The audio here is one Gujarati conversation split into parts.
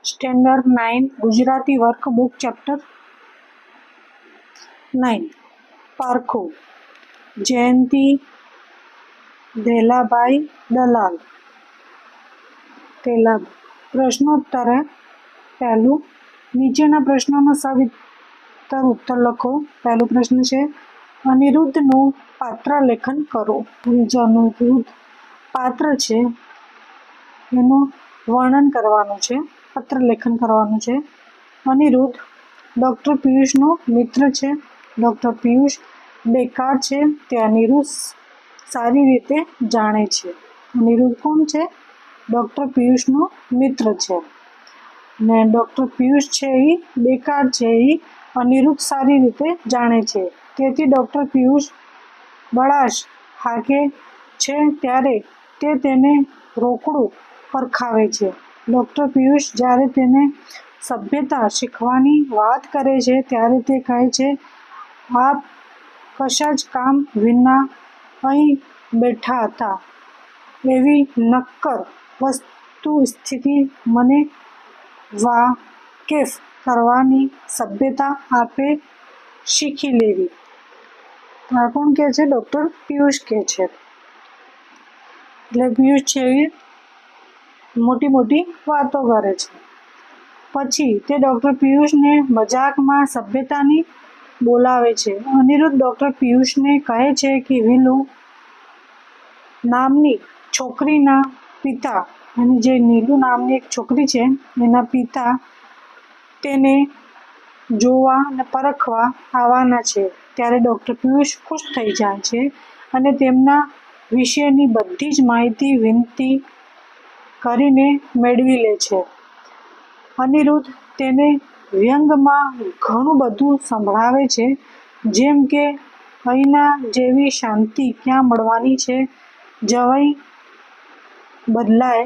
Standard 9 Gujarati workbook chapter 9 પારખું. જયંતી ધેલાભાઈ દલાલ. પ્રશ્નોત્તર પહેલું, નીચેના પ્રશ્નોનો સવિસ્તર ઉત્તર લખો. પહેલો પ્રશ્ન છે, અનિરુદ્ધનું પાત્ર લેખન કરો. જે અનિરુદ્ધ પાત્ર છે એનું વર્ણન કરવાનું છે, પાત્ર લેખન કરવાનું છે. અનિરુદ્ધ ડૉક્ટર પિયુષનો મિત્ર છે. ડૉક્ટર પિયુષ બેકાર છે તે અનિરુદ્ધ સારી રીતે જાણે છે. અનિરુદ્ધ કોણ છે? ડૉક્ટર પિયુષનો મિત્ર છે. ને ડૉક્ટર પિયુષ છે એ બેકાર છે એ અનિરુદ્ધ સારી રીતે જાણે છે. તેથી ડૉક્ટર પિયુષ બળાશ હાકે છે ત્યારે તે તેને રોકડું પરખાવે છે. ડૉક્ટર પિયુષ જ્યારે તેને સભ્યતા શીખવાની વાત કરે છે ત્યારે તે કહે છે, આપ કશા જ કામ વિના અહીં બેઠા હતા. એવી નક્કર વસ્તુસ્થિતિ મને વાકેફ કરવાની સભ્યતા આપે શીખી લેવી. આ કોણ કહે છે? ડૉક્ટર પિયુષ કહે છે. એટલે પિયુષ છે એ મોટી મોટી વાતો કરે છે. પછી તે ડૉક્ટર પિયુષને મજાકમાં સભ્યતાની બોલાવે છે. અનિરુદ્ધ ડૉક્ટર પિયુષને કહે છે કે વિલુ નામની છોકરીના પિતા, એની જે નીલુ નામની એક છોકરી છે એના પિતા તેને જોવા અને પરખવા આવવાના છે. ત્યારે ડૉક્ટર પિયુષ ખુશ થઈ જાય છે અને તેમના વિશેની બધી જ માહિતી વિનંતી કરીને મેળવી લે છે. અનિરુદ્ધ તેને વ્યંગમાં ઘણું બધું સંભળાવે છે, જેમ કે અહીંના જેવી શાંતિ ક્યાં મળવાની છે, જવાઈ બદલાય,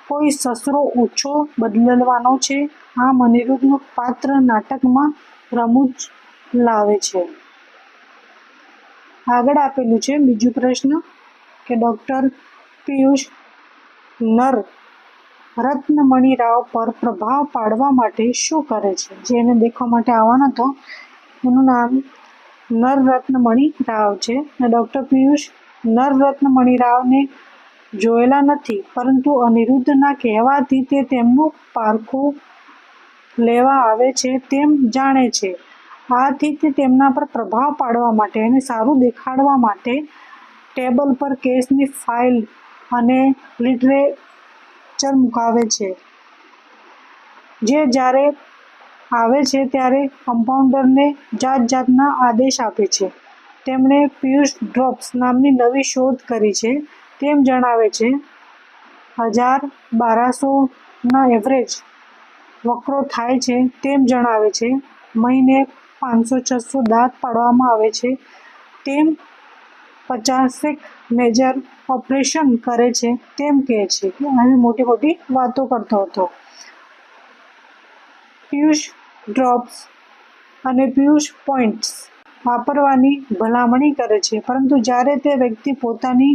કોઈ સસરો ઓછો બદલવાનો છે. આમ અનિરુદ્ધનું પાત્ર નાટકમાં રમૂજ લાવે છે. આગળ આપેલું છે બીજું પ્રશ્ન કે ડૉક્ટર પિયુષ નર રત્નમણી રાવ પર પ્રભાવ પાડવા માટે શું કરે છે? જે એને દેખવા માટે આવવાનો હતો એનું નામ નર રત્નમણી રાવ છે. અને ડૉક્ટર પિયુષ નર રત્નમણી રાવને જોયેલા નથી, પરંતુ અનિરુદ્ધના કહેવાથી તે તેમનું પારખું લેવા આવે છે તેમ જાણે છે. આથી તે તેમના પર પ્રભાવ પાડવા માટે અને સારું દેખાડવા માટે ટેબલ પર કેસની ફાઇલ અને લિટરેચર મુકાવે છે. જે જ્યારે આવે છે ત્યારે કમ્પાઉન્ડરને જાત જાતના આદેશ આપે છે. તેમણે પિયુષ ડ્રોપ્સ નામની નવી શોધ કરી છે તેમ જણાવે છે. 1000-1200ના એવરેજ વકરો થાય છે તેમ જણાવે છે. મહિને 500-600 દાંત પાડવામાં આવે છે તેમ 50 મેજર ઓપરેશન કરે છે તેમ કહે છે. આવી મોટી મોટી વાતો કરતો હતો. પિયુષ ડ્રોપ્સ અને પિયુષ પોઈન્ટ્સ વાપરવાની ભલામણી કરે છે, પરંતુ જ્યારે તે વ્યક્તિ પોતાની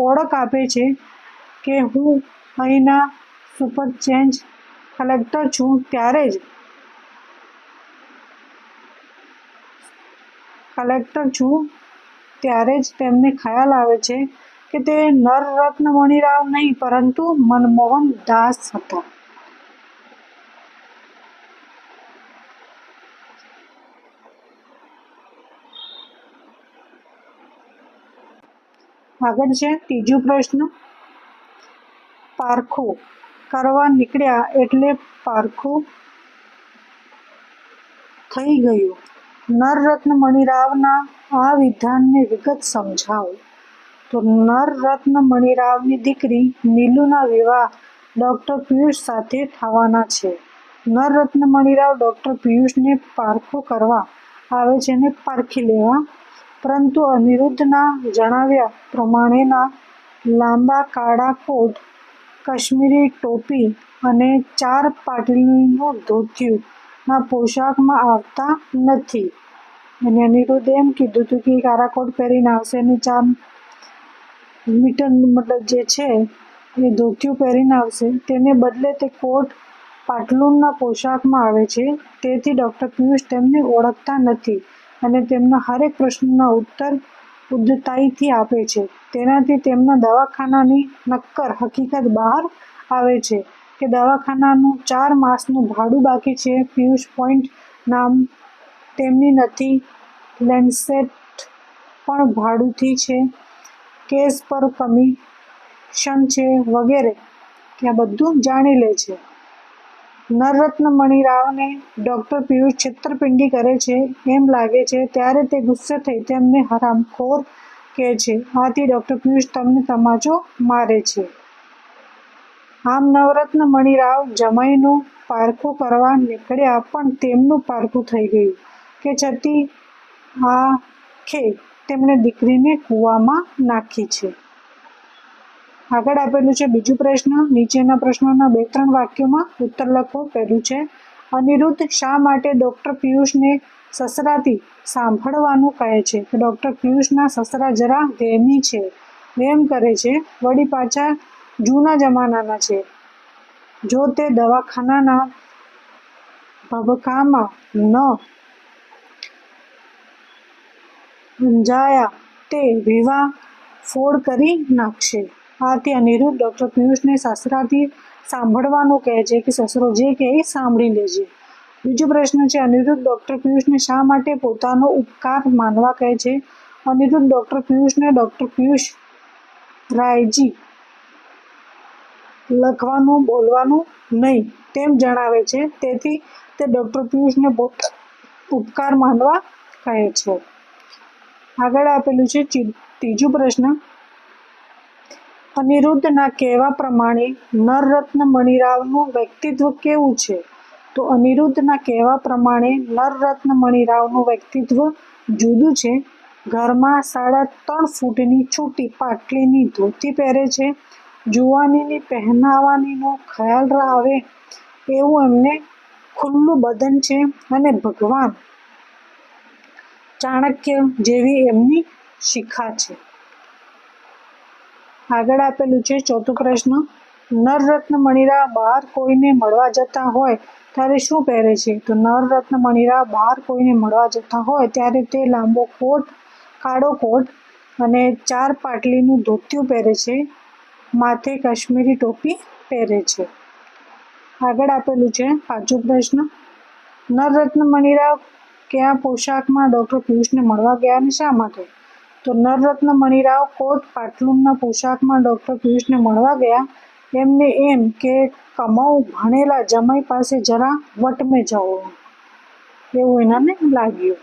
ઓળખ આપે છે કે હું અહીંના સુપરચેન્જ કલેક્ટર છું, ત્યારે જ તેમને ખ્યાલ આવે છે કે તે નર રત્નમણી રાવ નહીં પરંતુ મનમોહન દાસ હતા. આગળ છે ત્રીજો પ્રશ્ન, પારખું કરવા નીકળ્યા એટલે પારખું થઈ ગયું. નર રત્નમણી રાવના આ વિધાનને વિગત સમજાવો. તો નર રત્નમણી રાવની દીકરી નીલુના વિવાહ ડૉક્ટર પિયુષ સાથે થવાના છે. નર રત્નમણી રાવ ડૉક્ટર પિયુષને પારખું કરવા આવે છે અને પારખી લેવા, પરંતુ અનિરુદ્ધના જણાવ્યા પ્રમાણેના લાંબા કાળા કોટ, કાશ્મીરી ટોપી અને 4 પાટલીનું ધોતિયું ના પોશાકમાં આવતા નથી. અને અનિરુદ્ધે એમ કીધું હતું કે કાળા કોટ પહેરીને આવશે અને 4 મીટર મતલબ જે છે એ ધોતિયું પહેરીને આવશે. તેને બદલે તે કોટ પાટલુનના પોશાકમાં આવે છે, તેથી ડૉક્ટર પિયુષ તેમને ઓળખતા નથી અને તેમના હરેક પ્રશ્નના ઉત્તર ઉદ્ધતાઈથી આપે છે. તેનાથી તેમના દવાખાનાની નક્કર હકીકત બહાર આવે છે કે દવાખાનાનું 4 માસનું ભાડું બાકી છે. પિયુષ પોઈન્ટ નામ તેમની નથી, લેન્સેટ પણ ભાડુથી છે, કેસ પર કમિશન છે વગેરે. ત્યાં બધું જાણી લે છે. નરરત્ન મણિરાવને ડૉક્ટર પિયુષ છેતરપિંડી કરે છે એમ લાગે છે ત્યારે તે ગુસ્સે થઈ તેમને હરામખોર કહે છે. આથી ડૉક્ટર પિયુષ તેમને તમાચો મારે છે. આમ નવરત્ન મણિરાવ જમાઈનું પારખું કરવા નીકળ્યા પણ તેમનું પારખું થઈ ગયું કે છતી આંખે તેમણે દીકરીને કૂવામાં નાખી છે. આગળ આપેલું છે બીજું પ્રશ્ન. નીચેના પ્રશ્નોના 2-3 વાક્યોમાં ઉત્તર લખો. પહેલું છે, અનિરુદ્ધ શા માટે ડૉક્ટર પિયુષને સસરાથી સાંભળવાનું કહે છે? તો ડૉક્ટર પિયુષના સસરા જરા વહેમી છે, વહેમ કરે છે, વળી પાછા જૂના જમાનાના છે. જો તે દવાખાનાના ભભકામાં ન અંજાયા તે વિવાહ ફોડ કરી નાખશે. આથી અનિરુદ્ધ ડૉક્ટર પિયુષને સસરાથી સાંભળવાનું કહે છે કે સસરો જે કહે એ સાંભળી લેજે. બીજો પ્રશ્ન છે, અનિરુદ્ધ ડૉક્ટર પિયુષને શા માટે પોતાનો ઉપકાર માનવા કહે છે? અનિરુદ્ધ ડૉક્ટર પિયુષને ડૉક્ટર પિયુષ રાયજી લખવાનું બોલવાનું નહીં તેમ જણાવે છે, તેથી તે ડૉક્ટર પિયુષને ઉપકાર માનવા કહે છે. આગળ આપેલું છે ત્રીજું પ્રશ્ન. અનિરુદ્ધના કહેવા પ્રમાણે નરરત્ન મણિરાવનું વ્યક્તિત્વ કેવું છે? તો અનિરુદ્ધના કહેવા પ્રમાણે નરરત્ન મણિરાવનું વ્યક્તિત્વ જુદું છે. ઘરમાં 3.5 ફૂટની છૂટી પાટલીની ધોતી પહેરે છે. જુવાનીની પહેનાવાનીનો ખ્યાલ આવે એવું એમને ખુલ્લું બદન છે અને ભગવાન ચાણક્ય જેવી એમની શિખા છે. આગળ આપેલું છે ચોથું પ્રશ્ન. નરરત્ન મણિરાવ બહાર કોઈને મળવા જતા હોય ત્યારે શું પહેરે છે? તો નરરત્ન મણિરાવ બહાર કોઈને મળવા જતા હોય ત્યારે તે લાંબો કોટ, કાળો કોટ અને 4 પાટલીનું ધોતિયું પહેરે છે. માથે કાશ્મીરી ટોપી પહેરે છે. આગળ આપેલું છે પાંચમો પ્રશ્ન. નરરત્ન મણિરાવ કયા પોશાકમાં ડૉક્ટર પિયુષને મળવા ગયા અને શા માટે? તો નરરત્ન મણિરાવ કોટ પાટલુનના પોશાકમાં ડૉક્ટર પિયુષને મળવા ગયા. એમને એમ કે કમાઉ ભણેલા જમાઈ પાસે જરા વટમે જવું એવું એનાને લાગ્યું.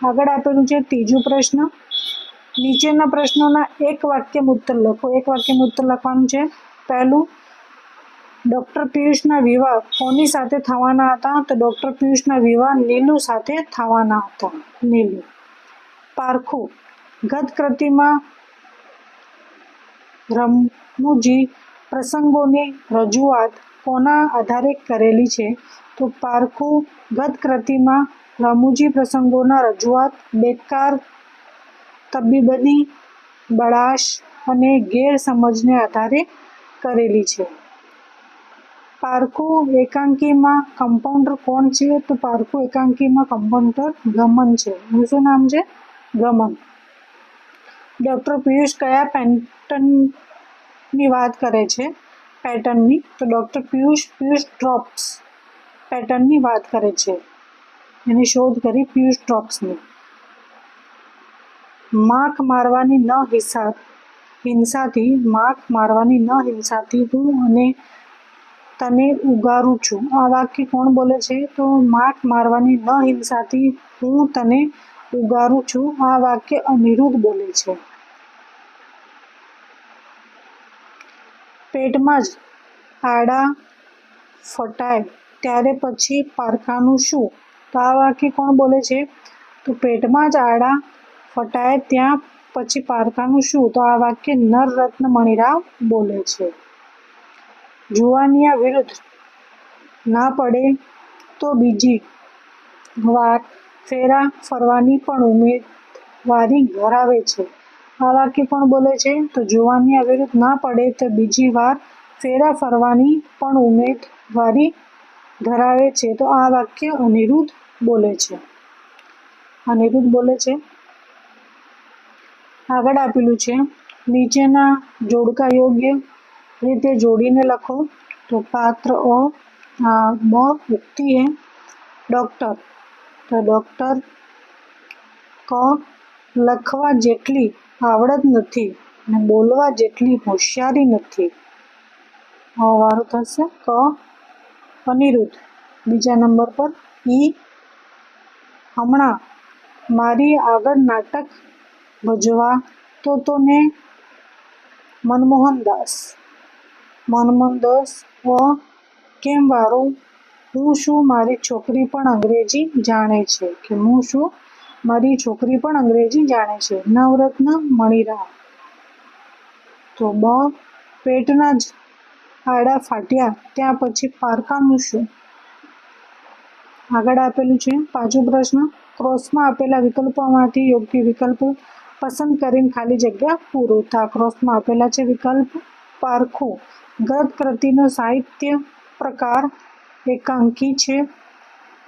આગળ આપેલું છે ત્રીજું પ્રશ્ન. નીચેના પ્રશ્નોના એક વાક્યમાં ઉત્તર લખો. એક વાક્યમાં ઉત્તર લખવાનું છે. પહેલું, ડૉક્ટર પિયુષના વિવાહ કોની સાથે થવાના હતા? તો ડૉક્ટર પિયુષના વિવાહ નીલુ સાથે થવાના હતા. નીલુ. પારખું. ગતકૃતિમાં રમૂજી પ્રસંગોની રજૂઆત કોના આધારે કરેલી છે? તો પારખું ગતકૃતિમાં રમૂજી પ્રસંગોના રજૂઆત બેકાર તબીબની બળાશ અને ગેરસમજને આધારે કરેલી છે. પારખું એકાંકીમાં કમ્પાઉન્ડર કોણ છે? તો પારખું એકાંકીમાં કમ્પાઉન્ડર ગમન છે. એનું શું નામ છે? ગમન. ડૉક્ટર પિયુષ કયા પેટર્નની વાત કરે છે? પેટર્નની. તો ડૉક્ટર પિયુષ ડ્રોપ્સ પેટર્નની વાત કરે છે. એની શોધ કરી પિયુષ ડ્રોપ્સની. માખ મારવાની ન હિંસાથી હું અને તને ઉગારું છું. આ વાક્ય કોણ બોલે છે? તો માખ મારવાની ન હિંસાથી હું તને ઉગારું છું. આ વાક્ય અનિરુદ્ધ બોલે છે. પેટમાં જ આડા ફટાય ત્યારે પછી પારખાનું શું? તો આ વાક્ય કોણ બોલે છે? તો પેટમાં જ આડા ફટાય ત્યાં પછી પારખાનું શું? તો આ વાક્ય નરરત્ન મણિરાવ બોલે છે. જુવાનિયા વિરુદ્ધ ના પડે તો બીજી વાર ફેરા ફરવાની પણ ઉમેદવારી ધરાવે છે. આ વાક્ય કોણ બોલે છે? તો જુવાનિયા વિરુદ્ધ ના પડે તો બીજી વાર ફેરા ફરવાની પણ ઉમેદવારી ધરાવે છે તો આ વાક્ય અનિરુદ્ધ બોલે છે. અનિરુદ્ધ બોલે છે. આગળ આપેલું છે નીચેના જોડકા યોગ્ય રીતે જોડીને લખો. તો પાત્ર બ ઉક્તિ है डॉक्टर. તો ડૉક્ટર. ક લખવા જેટલી આવડત નથી અને બોલવા જેટલી હોશિયારી નથી. વારું થશે ક અનિરુદ્ધ. બીજા નંબર પર ઈ હમણાં મારી આગળ નાટક ભજવા તો ને મનમોહનદાસ. મનમોહનદાસ. કેમ વારું હું શું મારી છોકરી પણ અંગ્રેજી જાણે છે. કે હું શું મારી છોકરી પણ અંગ્રેજી જાણે છે. નવરત્ન મણિરામ. તો બ પેટના જ આડા ફાટ્યા ત્યાં પછી પારકાનું શું. આગળ આપેલું છે પાંચમો પ્રશ્ન ક્રોસમાં આપેલા વિકલ્પોમાંથી યોગ્ય વિકલ્પ પસંદ કરીને ખાલી જગ્યા પૂરો. તો આ ક્રોસમાં આપેલા છે વિકલ્પ પારખું. ગદ્ય કૃતિનો સાહિત્ય પ્રકાર એકાંકી છે.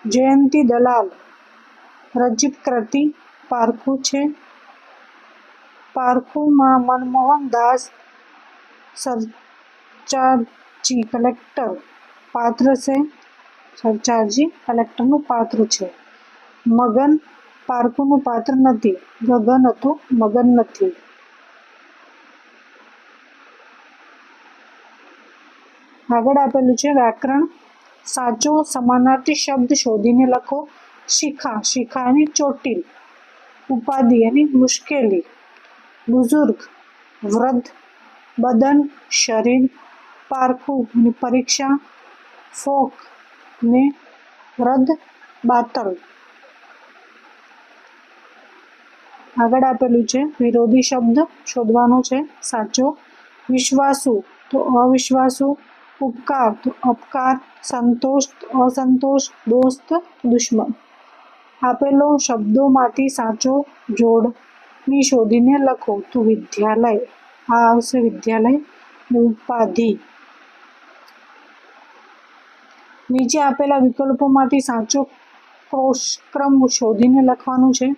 જયંતી દલાલ રચિત કૃતિ પારખું છે. પારખુંમાં મનમોહનદાસ સરચાર્જી કલેક્ટર પાત્ર છે. સરચાર્જી કલેક્ટરનું પાત્ર છે. મગન પારખુંનું પાત્ર નથી. ગગન હતું, મગન નથી. આગળ આપેલું છે વ્યાકરણ. સાચો સમાનાર્થી શબ્દ શોધીને લખો. શિખા. શિખા એની ચોટીલ. ઉપાધિ એની મુશ્કેલી. બુઝુર્ગ વૃદ્ધ. બદન શરીર. પારખું એની પરીક્ષા. ફોક ને વૃદ્ધ બાતલ. આગળ આપેલું છે વિરોધી શબ્દ શોધવાનો છે સાચો. વિશ્વાસુ તો અવિશ્વાસુ. ઉપકાર તો અપકાર. સંતોષ અસંતોષ. દોસ્ત દુશ્મન. આપેલો શબ્દોમાંથી સાચો જોડણી શોધીને લખો. તો વિદ્યાલય. આ આવશે વિદ્યાલય. ઉપાધિ. નીચે આપેલા વિકલ્પોમાંથી સાચો ક્રમ શોધીને લખવાનું છે.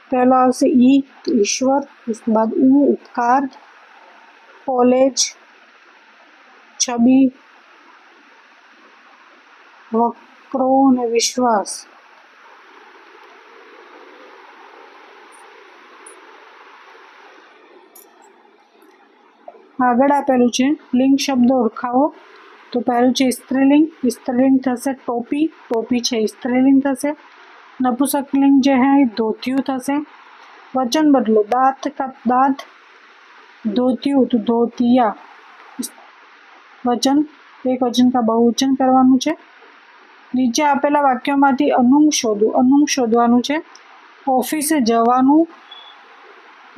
પહેલો આવશે ઈ તો ઈશ્વર. उसके बाद ઉપકાર. કોલેજ. છબી. વક્રો અને વિશ્વાસ. આગળ આપેલું છે લિંગ શબ્દો ઓળખાવો. તો પહેલું છે સ્ત્રીલિંગ. સ્ત્રીલિંગ થશે ટોપી. ટોપી છે સ્ત્રીલિંગ થશે. નપુંસકલિંગ જે હે ધોતિયું થશે. વચન બદલો. દાંત का दांत. ધોતિયું તો ધોતિયા. વચન એક વચન का बहुवचन કરવાનું છે. નીચે આપેલા વાક્યોમાંથી અનુંગ શોધો. અનુંગ શોધવાનું છે. ઓફિસે જવાનું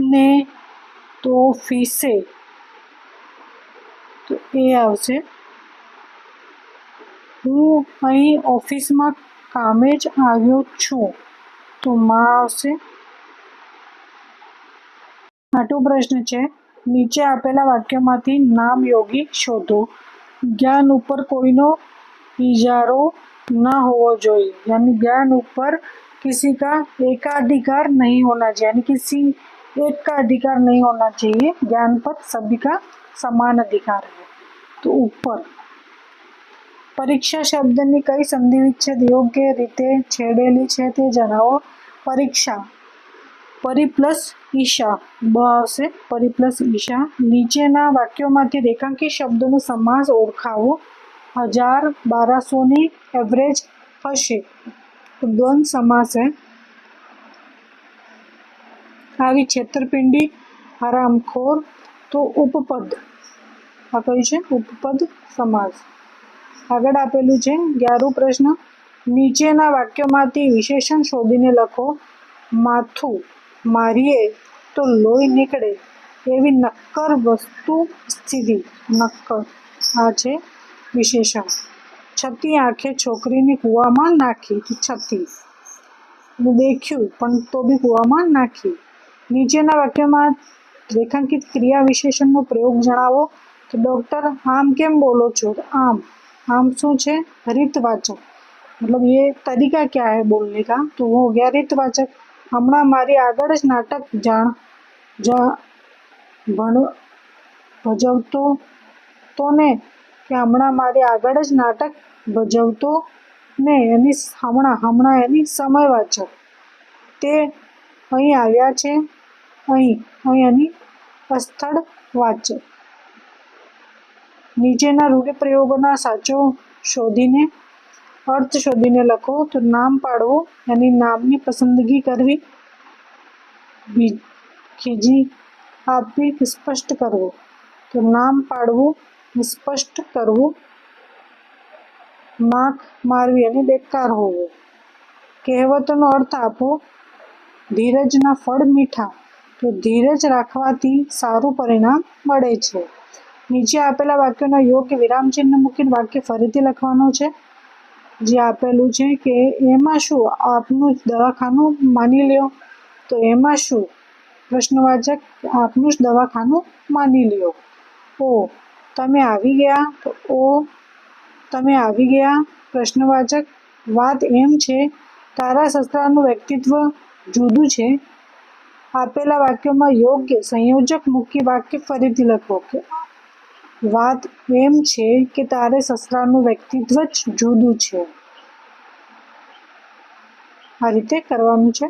ને તો ઓફિસે તો એ આવશે. હું અહીં ઓફિસમાં કામે જ આવ્યો છું તો માં આવશે. આઠમો પ્રશ્ન છે નીચે આપેલા વાક્યોમાંથી નામ યોગી શોધો. ज्ञान ऊपर कोईनो इजारो न होना चाहिए. यानी ज्ञान ऊपर किसी का एकाधिकार नहीं होना चाहिए. यानी किसी एक का अधिकार नहीं होना चाहिए. ज्ञान पर सभी का समान अधिकार है. तो ऊपर. परीक्षा शब्दनी कई संधि विच्छेद योग्य रीते छेड़ेली छे ते जणावो. परीक्षा परी प्लस ईशा. ब आवशे परी प्लस ईशा. નીચેના વાક્યોમાંથી રેખાંકિત શબ્દોનો સમાસ ઓળખાવો. 1000 1200ની એવરેજ હશે. દ્વંદ સમાસ है. આવી છેતરપિંડી હરામખોર તો ઉપપદ. આ કયું છે ઉપપદ સમાસ. આગળ આપેલું છે 11મો પ્રશ્ન નીચેના વાક્યોમાંથી વિશેષણ શોધીને લખો. માથું મારીએ તો લોહી નીકળે એવી નક્કર વસ્તુ સ્થિતિ. નક્કર આ છે વિશેષણ. છતી આંખે છોકરીને કૂવામાં નાખી તો છતી. દેખ્યું પણ તો બી કૂવામાં નાખી. નીચેના વાક્યમાં રેખાંકિત ક્રિયા વિશેષણનો પ્રયોગ જણાવો. તો ડૉક્ટર આમ કેમ બોલો છો. આમ. आम શું છે રીતવાચક, मतलब ये तरीका क्या है बोलने का, तो वो हो गया રીતવાચક। હમણાં મારી આગળ જ નાટક ભજવતો તો ને, કે હમણાં મારી આગળ જ નાટક ભજવતો ને, એની હમણાં એની સમયવાચક। તે અહીં આવ્યા છે, અહીં એની અસ્થળ વાચક। નીચેના રૂઢિપ્રયોગોના સાચો શોધીને अर्थ शोधीने लखो, तो नाम पाड़वो यानी नामनी पसंदगी करवी, खीजी आपवी स्पष्ट करवो, तो नाम पाड़वू स्पष्ट करवू, माख मारवी यानी बेकार होवो। कहेवतोनो अर्थ आपो, धीरजना फळ मीठा, तो धीरज राखवाथी सारू परिणाम मळे छे। नीचे आपेला वाक्योना योग्य विरामचिन्ह मूकीने वाक्य फरीथी लखवानुं छे। जे आपेलू है कि एमां शुं आपनुं ज दवाखानु मानी ल्यो, तो एमां शुं प्रश्नवाचक आपनुं ज दवाखानु मानी ल्यो। ओ तमे आवी गया, तो ओ तमे आवी गया प्रश्नवाचक। वात एम छे तारा ससरानुं व्यक्तित्व जुदुं छे। आपेला वाक्योमां योग्य संयोजक मूकी वाक्य फरीथी लखो के વાત એમ છે કે તારે સસરાનું વ્યક્તિત્વ જ જુદું છે। આ રીતે કરવાનું છે।